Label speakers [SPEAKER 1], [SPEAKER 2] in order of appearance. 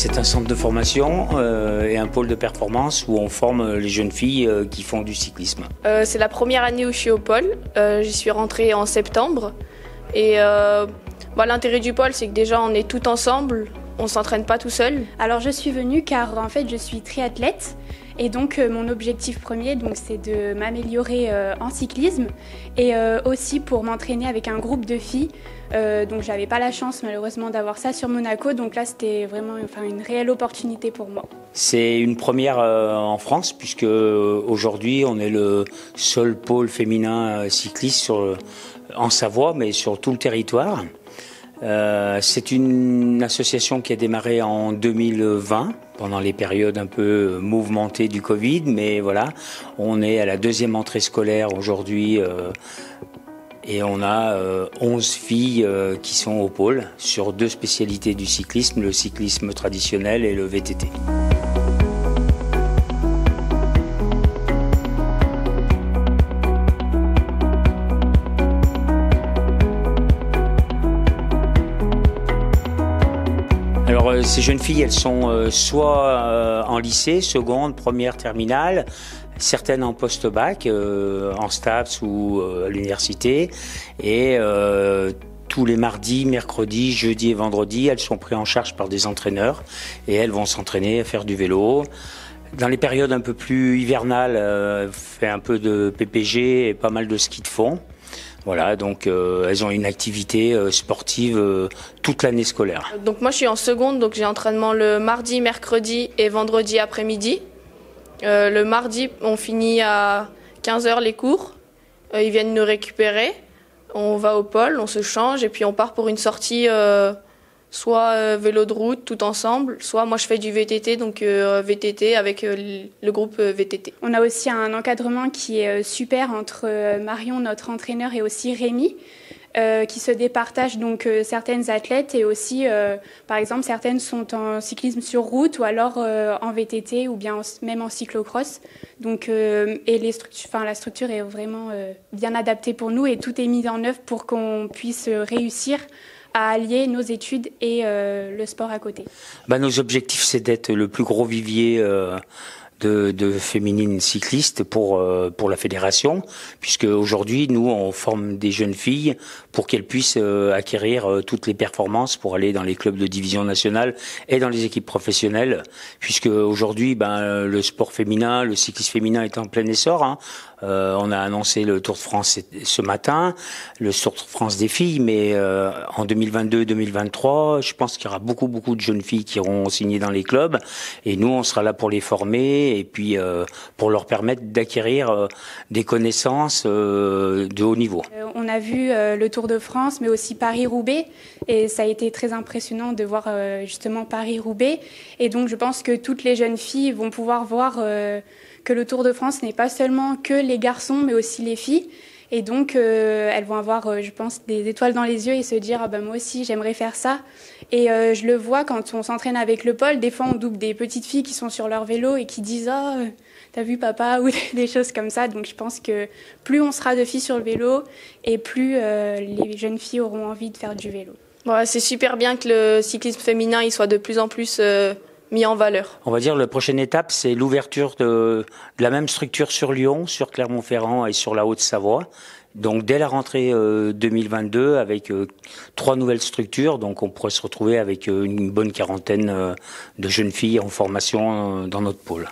[SPEAKER 1] C'est un centre de formation et un pôle de performance où on forme les jeunes filles qui font du cyclisme.
[SPEAKER 2] C'est la première année où je suis au pôle. J'y suis rentrée en septembre. Et l'intérêt du pôle, c'est que déjà on est tout ensemble, on ne s'entraîne pas tout seul.
[SPEAKER 3] Alors je suis venue car en fait je suis triathlète. Et donc mon objectif premier, c'est de m'améliorer en cyclisme et aussi pour m'entraîner avec un groupe de filles. Donc j'avais pas la chance malheureusement d'avoir ça sur Monaco, donc là c'était vraiment une réelle opportunité pour moi.
[SPEAKER 1] C'est une première en France puisque aujourd'hui on est le seul pôle féminin cycliste en Savoie, mais sur tout le territoire. C'est une association qui a démarré en 2020, pendant les périodes un peu mouvementées du Covid, mais voilà, on est à la deuxième entrée scolaire aujourd'hui et on a 11 filles qui sont au pôle sur 2 spécialités du cyclisme, le cyclisme traditionnel et le VTT. Alors ces jeunes filles, elles sont soit en lycée, seconde, première, terminale, certaines en post-bac, en STAPS ou à l'université, et tous les mardis, mercredis, jeudis et vendredis, elles sont prises en charge par des entraîneurs et elles vont s'entraîner à faire du vélo. Dans les périodes un peu plus hivernales, fait un peu de PPG et pas mal de ski de fond. Voilà, donc elles ont une activité sportive toute l'année scolaire.
[SPEAKER 2] Donc moi je suis en seconde, donc j'ai entraînement le mardi, mercredi et vendredi après-midi. Le mardi, on finit à 15h les cours. Ils viennent nous récupérer. On va au pôle, on se change et puis on part pour une sortie soit vélo de route tout ensemble, soit moi je fais du VTT, donc VTT avec le groupe VTT.
[SPEAKER 3] On a aussi un encadrement qui est super entre Marion, notre entraîneur, et aussi Rémi, qui se départagent donc certaines athlètes et aussi, par exemple, certaines sont en cyclisme sur route ou alors en VTT ou bien même en cyclocross. Donc, et la structure est vraiment bien adaptée pour nous et tout est mis en œuvre pour qu'on puisse réussir à allier nos études et le sport à côté.
[SPEAKER 1] Nos objectifs, c'est d'être le plus gros vivier de féminines cyclistes pour la fédération, puisque aujourd'hui nous on forme des jeunes filles pour qu'elles puissent acquérir toutes les performances pour aller dans les clubs de division nationale et dans les équipes professionnelles, puisque aujourd'hui le sport féminin, le cyclisme féminin est en plein essor. On a annoncé le Tour de France ce matin, le Tour de France des filles, mais en 2022-2023, je pense qu'il y aura beaucoup de jeunes filles qui iront signer dans les clubs, et nous on sera là pour les former et puis pour leur permettre d'acquérir des connaissances de haut niveau.
[SPEAKER 3] On a vu le Tour de France, mais aussi Paris-Roubaix, et ça a été très impressionnant de voir justement Paris-Roubaix. Et donc je pense que toutes les jeunes filles vont pouvoir voir que le Tour de France n'est pas seulement que les garçons, mais aussi les filles. Et donc, elles vont avoir, je pense, des étoiles dans les yeux et se dire moi aussi, j'aimerais faire ça. Et je le vois quand on s'entraîne avec le pôle. Des fois, on double des petites filles qui sont sur leur vélo et qui disent t'as vu papa, ou des choses comme ça. Donc, je pense que plus on sera de filles sur le vélo et plus les jeunes filles auront envie de faire du vélo.
[SPEAKER 2] Ouais, c'est super bien que le cyclisme féminin il soit de plus en plus mis en valeur.
[SPEAKER 1] On va dire la prochaine étape, c'est l'ouverture de la même structure sur Lyon, sur Clermont-Ferrand et sur la Haute-Savoie. Donc dès la rentrée 2022, avec 3 nouvelles structures, donc on pourrait se retrouver avec une bonne quarantaine de jeunes filles en formation dans notre pôle.